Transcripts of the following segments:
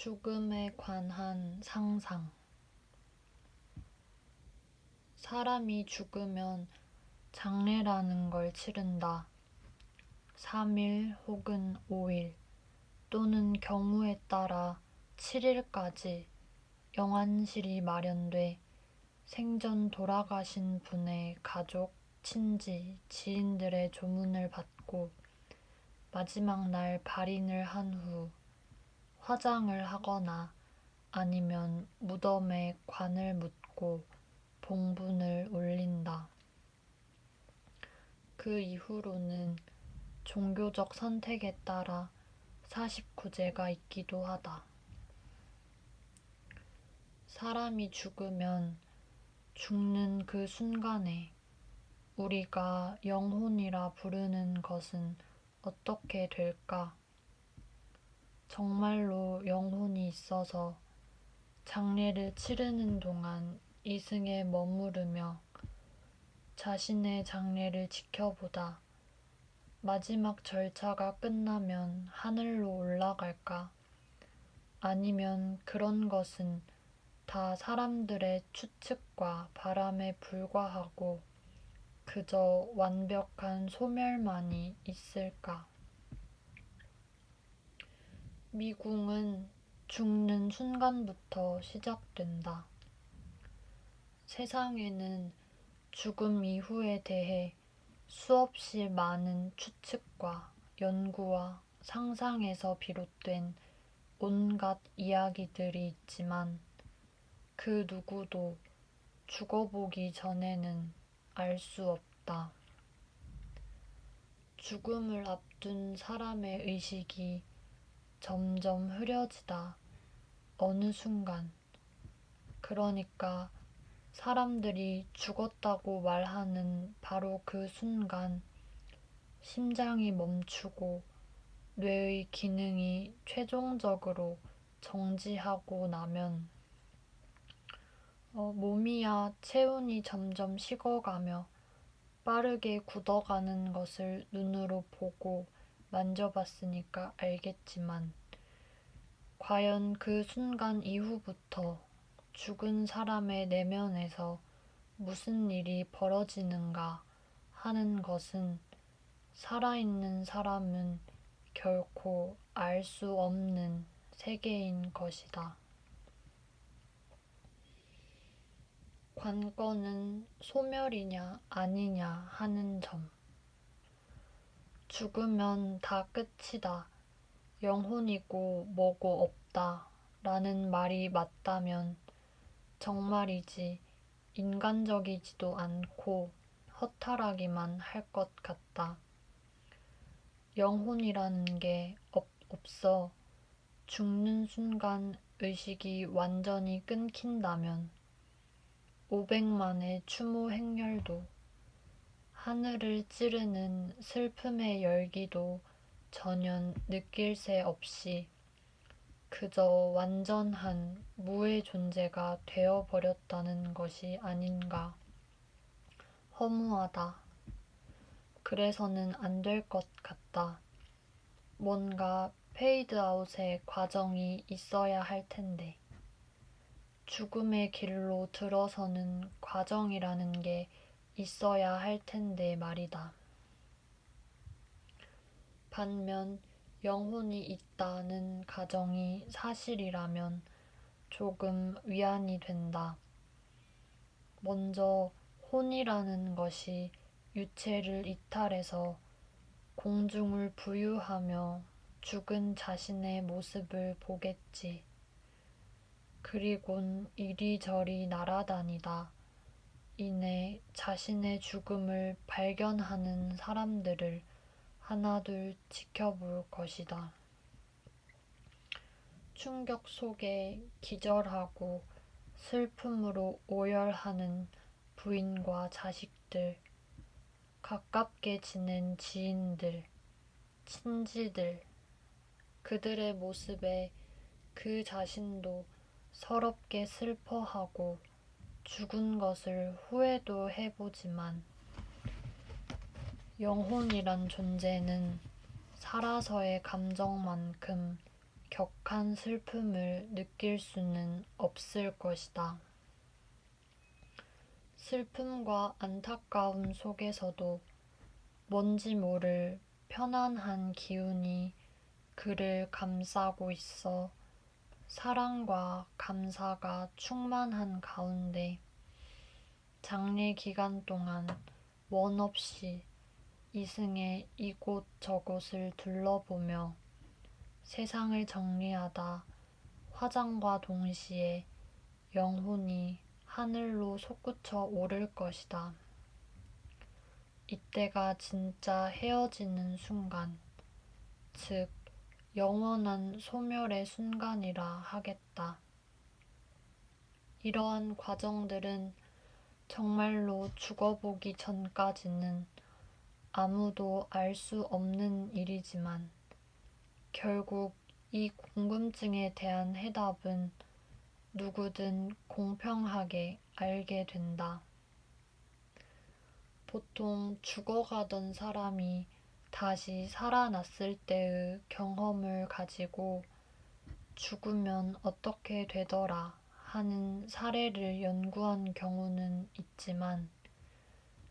죽음에 관한 상상. 사람이 죽으면 장례라는 걸 치른다. 3일 혹은 5일 또는 경우에 따라 7일까지 영안실이 마련돼 생전 돌아가신 분의 가족, 친지, 지인들의 조문을 받고 마지막 날 발인을 한 후 화장을 하거나 아니면 무덤에 관을 묻고 봉분을 올린다. 그 이후로는 종교적 선택에 따라 49제가 있기도 하다. 사람이 죽으면 죽는 그 순간에 우리가 영혼이라 부르는 것은 어떻게 될까? 정말로 영혼이 있어서 장례를 치르는 동안 이승에 머무르며 자신의 장례를 지켜보다 마지막 절차가 끝나면 하늘로 올라갈까? 아니면 그런 것은 다 사람들의 추측과 바람에 불과하고 그저 완벽한 소멸만이 있을까? 미궁은 죽는 순간부터 시작된다. 세상에는 죽음 이후에 대해 수없이 많은 추측과 연구와 상상에서 비롯된 온갖 이야기들이 있지만 그 누구도 죽어보기 전에는 알 수 없다. 죽음을 앞둔 사람의 의식이 점점 흐려지다 어느 순간, 그러니까 사람들이 죽었다고 말하는 바로 그 순간 심장이 멈추고 뇌의 기능이 최종적으로 정지하고 나면 몸이야 체온이 점점 식어가며 빠르게 굳어가는 것을 눈으로 보고 만져봤으니까 알겠지만 과연 그 순간 이후부터 죽은 사람의 내면에서 무슨 일이 벌어지는가 하는 것은 살아있는 사람은 결코 알 수 없는 세계인 것이다. 관건은 소멸이냐 아니냐 하는 점. 죽으면 다 끝이다. 영혼이고 뭐고 없다. 라는 말이 맞다면 정말이지 인간적이지도 않고 허탈하기만 할 것 같다. 영혼이라는 게 없어 죽는 순간 의식이 완전히 끊긴다면 500만의 추모 행렬도 하늘을 찌르는 슬픔의 열기도 전혀 느낄 새 없이 그저 완전한 무의 존재가 되어버렸다는 것이 아닌가. 허무하다. 그래서는 안 될 것 같다. 뭔가 페이드아웃의 과정이 있어야 할 텐데. 죽음의 길로 들어서는 과정이라는 게 있어야 할 텐데 말이다. 반면 영혼이 있다는 가정이 사실이라면 조금 위안이 된다. 먼저 혼이라는 것이 유체를 이탈해서 공중을 부유하며 죽은 자신의 모습을 보겠지. 그리곤 이리저리 날아다니다 이내 자신의 죽음을 발견하는 사람들을 하나둘 지켜볼 것이다. 충격 속에 기절하고 슬픔으로 오열하는 부인과 자식들, 가깝게 지낸 지인들, 친지들, 그들의 모습에 그 자신도 서럽게 슬퍼하고 죽은 것을 후회도 해보지만 영혼이란 존재는 살아서의 감정만큼 격한 슬픔을 느낄 수는 없을 것이다. 슬픔과 안타까움 속에서도 뭔지 모를 편안한 기운이 그를 감싸고 있어 사랑과 감사가 충만한 가운데 장례 기간 동안 원 없이 이승에 이곳저곳을 둘러보며 세상을 정리하다 화장과 동시에 영혼이 하늘로 솟구쳐 오를 것이다. 이때가 진짜 헤어지는 순간, 즉 영원한 소멸의 순간이라 하겠다. 이러한 과정들은 정말로 죽어보기 전까지는 아무도 알 수 없는 일이지만 결국 이 궁금증에 대한 해답은 누구든 공평하게 알게 된다. 보통 죽어가던 사람이 다시 살아났을 때의 경험을 가지고 죽으면 어떻게 되더라 하는 사례를 연구한 경우는 있지만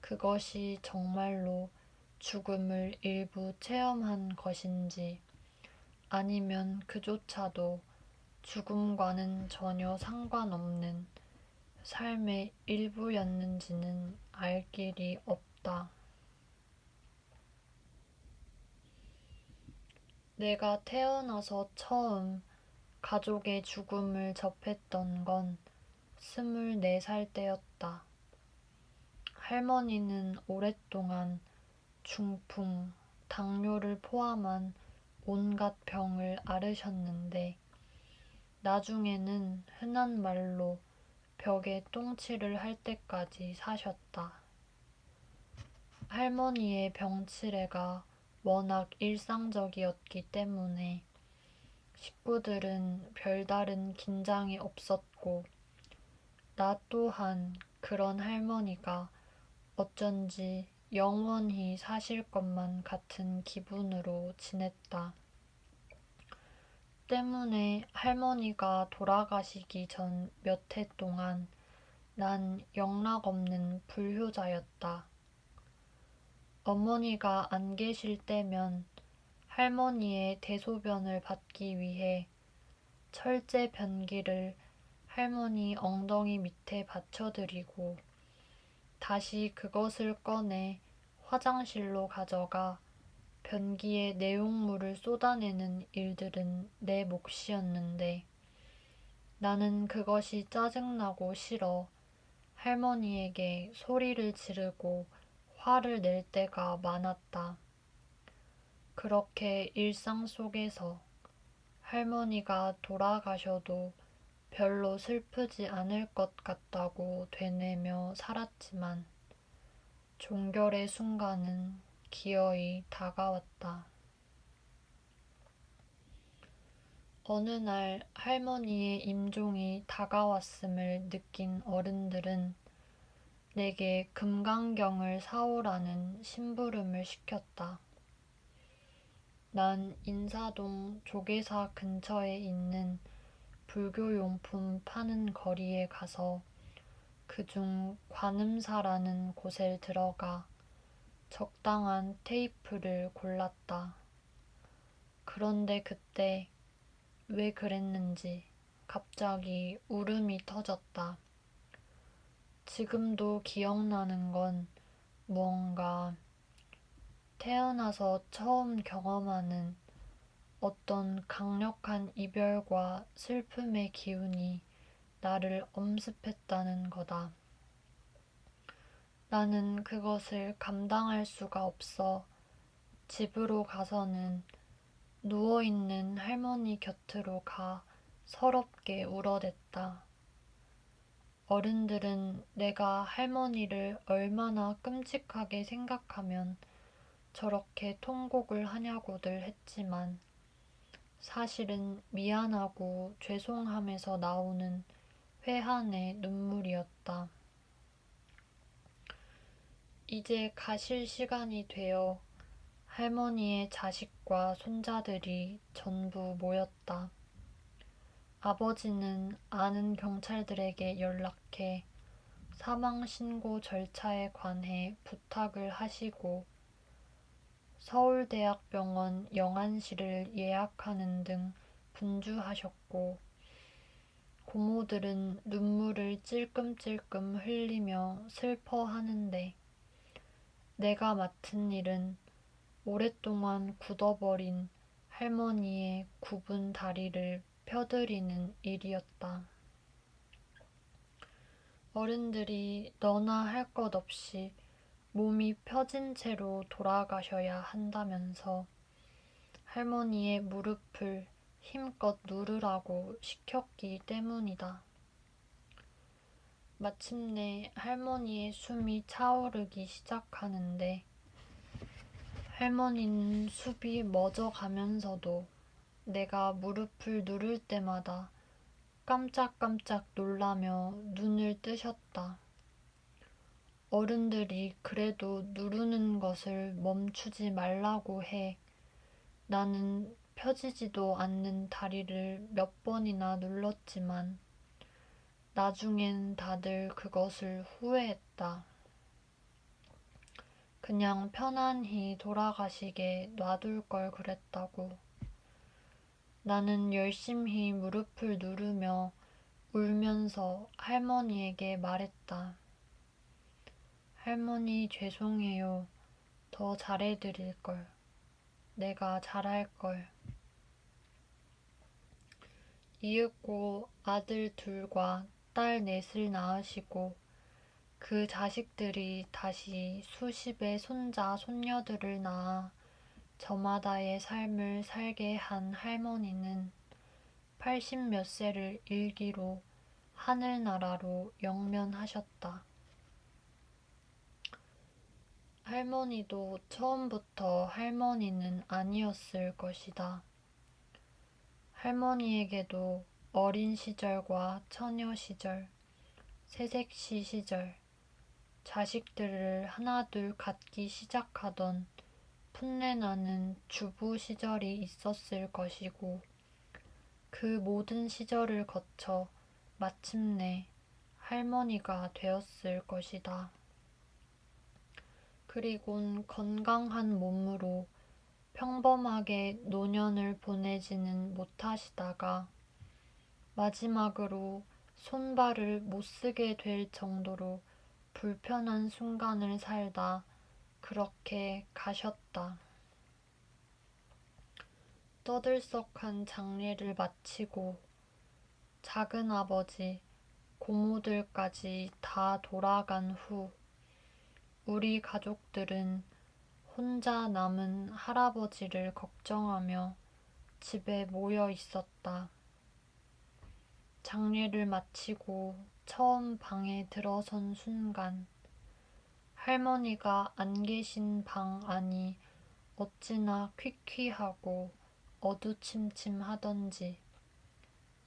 그것이 정말로 죽음을 일부 체험한 것인지 아니면 그조차도 죽음과는 전혀 상관없는 삶의 일부였는지는 알 길이 없다. 내가 태어나서 처음 가족의 죽음을 접했던 건 24살 때였다. 할머니는 오랫동안 중풍, 당뇨를 포함한 온갖 병을 앓으셨는데 나중에는 흔한 말로 벽에 똥칠을 할 때까지 사셨다. 할머니의 병치레가 워낙 일상적이었기 때문에 식구들은 별다른 긴장이 없었고 나 또한 그런 할머니가 어쩐지 영원히 사실 것만 같은 기분으로 지냈다. 때문에 할머니가 돌아가시기 전 몇 해 동안 난 영락없는 불효자였다. 어머니가 안 계실 때면 할머니의 대소변을 받기 위해 철제 변기를 할머니 엉덩이 밑에 받쳐드리고 다시 그것을 꺼내 화장실로 가져가 변기에 내용물을 쏟아내는 일들은 내 몫이었는데 나는 그것이 짜증나고 싫어 할머니에게 소리를 지르고 화를 낼 때가 많았다. 그렇게 일상 속에서 할머니가 돌아가셔도 별로 슬프지 않을 것 같다고 되뇌며 살았지만 종결의 순간은 기어이 다가왔다. 어느 날 할머니의 임종이 다가왔음을 느낀 어른들은 내게 금강경을 사오라는 심부름을 시켰다. 난 인사동 조계사 근처에 있는 불교용품 파는 거리에 가서 그중 관음사라는 곳에 들어가 적당한 테이프를 골랐다. 그런데 그때 왜 그랬는지 갑자기 울음이 터졌다. 지금도 기억나는 건 무언가 태어나서 처음 경험하는 어떤 강력한 이별과 슬픔의 기운이 나를 엄습했다는 거다. 나는 그것을 감당할 수가 없어 집으로 가서는 누워있는 할머니 곁으로 가 서럽게 울어댔다. 어른들은 내가 할머니를 얼마나 끔찍하게 생각하면 저렇게 통곡을 하냐고들 했지만 사실은 미안하고 죄송함에서 나오는 회한의 눈물이었다. 이제 가실 시간이 되어 할머니의 자식과 손자들이 전부 모였다. 아버지는 아는 경찰들에게 연락해 사망신고 절차에 관해 부탁을 하시고 서울대학병원 영안실을 예약하는 등 분주하셨고 고모들은 눈물을 찔끔찔끔 흘리며 슬퍼하는데 내가 맡은 일은 오랫동안 굳어버린 할머니의 굽은 다리를 펴드리는 일이었다. 어른들이 너나 할 것 없이 몸이 펴진 채로 돌아가셔야 한다면서 할머니의 무릎을 힘껏 누르라고 시켰기 때문이다. 마침내 할머니의 숨이 차오르기 시작하는데 할머니는 숨이 멎어가면서도 내가 무릎을 누를 때마다 깜짝깜짝 놀라며 눈을 뜨셨다. 어른들이 그래도 누르는 것을 멈추지 말라고 해 나는 펴지지도 않는 다리를 몇 번이나 눌렀지만 나중엔 다들 그것을 후회했다. 그냥 편안히 돌아가시게 놔둘 걸 그랬다고. 나는 열심히 무릎을 누르며 울면서 할머니에게 말했다. 할머니 죄송해요. 더 잘해드릴걸. 내가 잘할걸. 이윽고 아들 둘과 딸 넷을 낳으시고 그 자식들이 다시 수십의 손자 손녀들을 낳아 저마다의 삶을 살게 한 할머니는 80 몇 세를 일기로 하늘나라로 영면하셨다. 할머니도 처음부터 할머니는 아니었을 것이다. 할머니에게도 어린 시절과 처녀 시절, 새색시 시절, 자식들을 하나둘 갖기 시작하던 풋내나는 주부 시절이 있었을 것이고 그 모든 시절을 거쳐 마침내 할머니가 되었을 것이다. 그리곤 건강한 몸으로 평범하게 노년을 보내지는 못하시다가 마지막으로 손발을 못쓰게 될 정도로 불편한 순간을 살다 그렇게 가셨다. 떠들썩한 장례를 마치고 작은아버지, 고모들까지 다 돌아간 후 우리 가족들은 혼자 남은 할아버지를 걱정하며 집에 모여 있었다. 장례를 마치고 처음 방에 들어선 순간 할머니가 안 계신 방 안이 어찌나 퀴퀴하고 어두침침하던지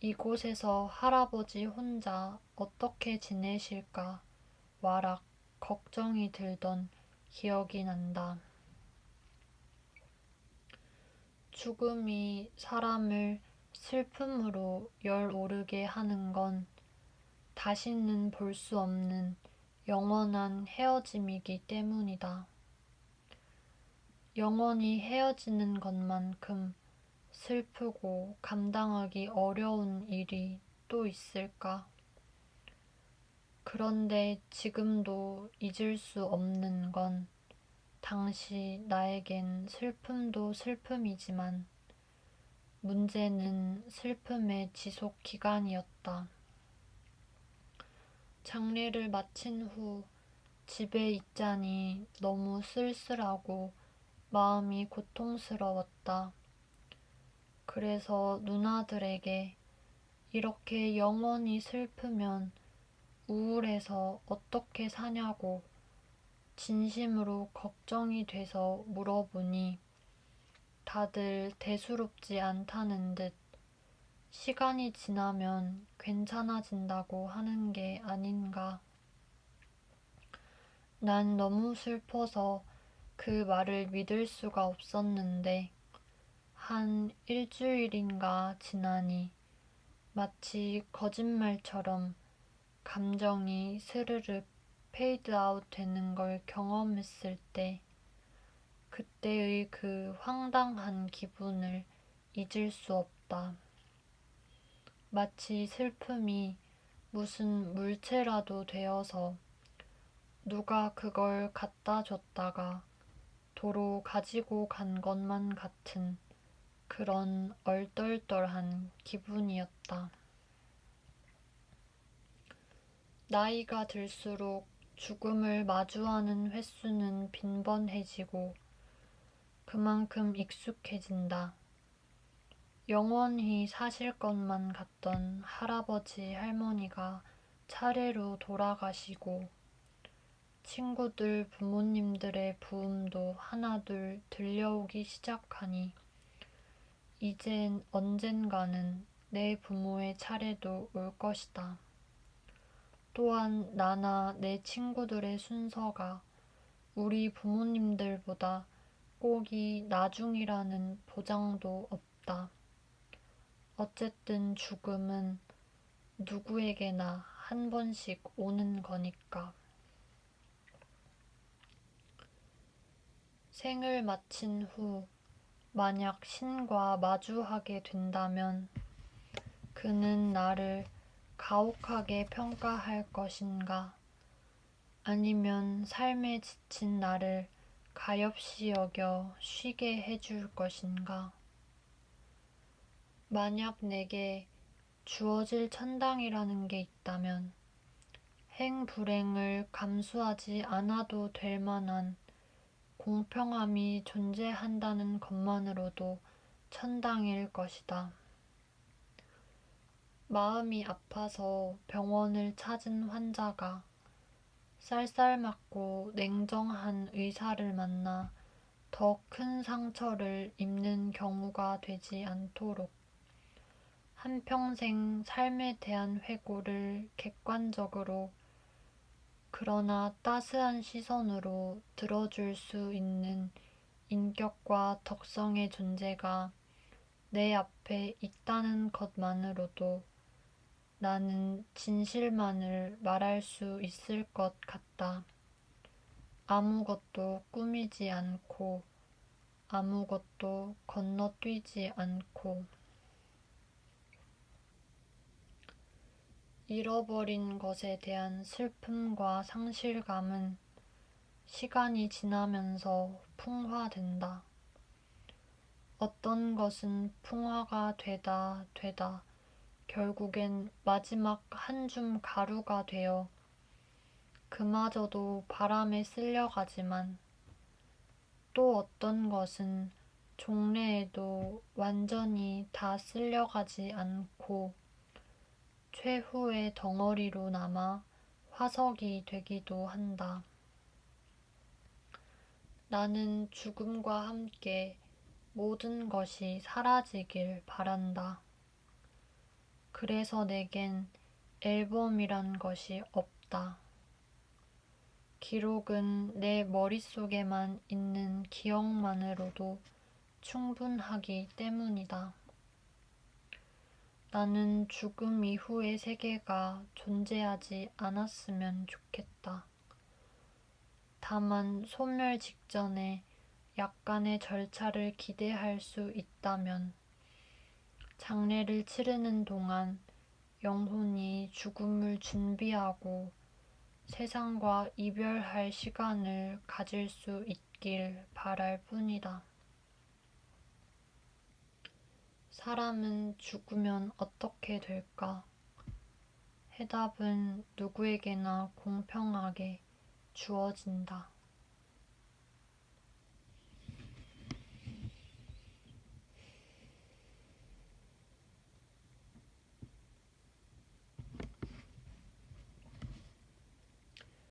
이곳에서 할아버지 혼자 어떻게 지내실까 와락 걱정이 들던 기억이 난다. 죽음이 사람을 슬픔으로 열오르게 하는 건 다시는 볼 수 없는 영원한 헤어짐이기 때문이다. 영원히 헤어지는 것만큼 슬프고 감당하기 어려운 일이 또 있을까? 그런데 지금도 잊을 수 없는 건 당시 나에겐 슬픔도 슬픔이지만 문제는 슬픔의 지속 기간이었다. 장례를 마친 후 집에 있자니 너무 쓸쓸하고 마음이 고통스러웠다. 그래서 누나들에게 이렇게 영원히 슬프면 우울해서 어떻게 사냐고 진심으로 걱정이 돼서 물어보니 다들 대수롭지 않다는 듯 시간이 지나면 괜찮아진다고 하는 게 아닌가. 난 너무 슬퍼서 그 말을 믿을 수가 없었는데 한 일주일인가 지나니 마치 거짓말처럼 감정이 스르르 페이드 아웃 되는 걸 경험했을 때 그때의 그 황당한 기분을 잊을 수 없다. 마치 슬픔이 무슨 물체라도 되어서 누가 그걸 갖다 줬다가 도로 가지고 간 것만 같은 그런 얼떨떨한 기분이었다. 나이가 들수록 죽음을 마주하는 횟수는 빈번해지고 그만큼 익숙해진다. 영원히 사실 것만 같던 할아버지, 할머니가 차례로 돌아가시고 친구들, 부모님들의 부음도 하나둘 들려오기 시작하니 이젠 언젠가는 내 부모의 차례도 올 것이다. 또한 나나 내 친구들의 순서가 우리 부모님들보다 꼭이 나중이라는 보장도 없다. 어쨌든 죽음은 누구에게나 한 번씩 오는 거니까. 생을 마친 후 만약 신과 마주하게 된다면 그는 나를 가혹하게 평가할 것인가? 아니면 삶에 지친 나를 가엾이 여겨 쉬게 해줄 것인가? 만약 내게 주어질 천당이라는 게 있다면 행불행을 감수하지 않아도 될 만한 공평함이 존재한다는 것만으로도 천당일 것이다. 마음이 아파서 병원을 찾은 환자가 쌀쌀맞고 냉정한 의사를 만나 더 큰 상처를 입는 경우가 되지 않도록 한평생 삶에 대한 회고를 객관적으로 그러나 따스한 시선으로 들어줄 수 있는 인격과 덕성의 존재가 내 앞에 있다는 것만으로도 나는 진실만을 말할 수 있을 것 같다. 아무것도 꾸미지 않고 아무것도 건너뛰지 않고 잃어버린 것에 대한 슬픔과 상실감은 시간이 지나면서 풍화된다. 어떤 것은 풍화가 되다 결국엔 마지막 한 줌 가루가 되어 그마저도 바람에 쓸려가지만 또 어떤 것은 종래에도 완전히 다 쓸려가지 않고 최후의 덩어리로 남아 화석이 되기도 한다. 나는 죽음과 함께 모든 것이 사라지길 바란다. 그래서 내겐 앨범이란 것이 없다. 기록은 내 머릿속에만 있는 기억만으로도 충분하기 때문이다. 나는 죽음 이후의 세계가 존재하지 않았으면 좋겠다. 다만 소멸 직전에 약간의 절차를 기대할 수 있다면 장례를 치르는 동안 영혼이 죽음을 준비하고 세상과 이별할 시간을 가질 수 있길 바랄 뿐이다. 사람은 죽으면 어떻게 될까? 해답은 누구에게나 공평하게 주어진다.